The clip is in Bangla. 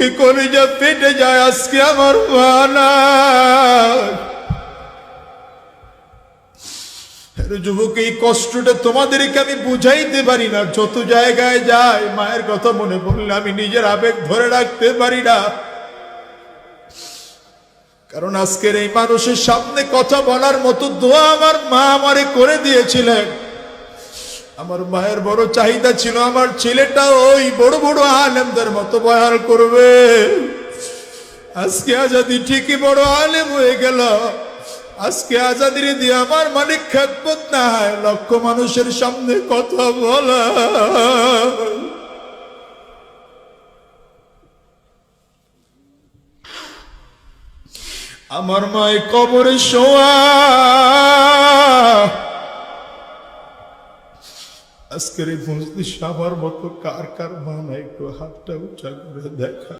দুঃখে কলিজা ফেটে যায়। আজকে আমার মা নাই। যুবক, এই কষ্টটা তোমাদেরকে আমি বুঝাইতে পারি না। যত জায়গায় যাই মায়ের কথা মনে পড়লে আমি নিজের আবেগ ধরে রাখতে পারি না। কারণ আজকের এই মানুষের সামনে কথা বলার মতো দোয়া আমার মা আমারে করে দিয়েছিলেন। আমার মায়ের বড় চাহিদা ছিল আমার ছেলেটা ওই বড় বড় আলেমদের মতো বয়ান করবে। আজকে আজাদি ঠিকই বড় আলেম হয়ে গেল। আজকে আজাদির দিয়ে আমার মালিক খেদমত না হয়, লক্ষ মানুষের সামনে কথা বলা। আমার মায় কবরে শোয়া। আজকের এই মজলিসে আমার মতো কার কার মা নাই? একটু হাতটা উঁচা করে দেখা।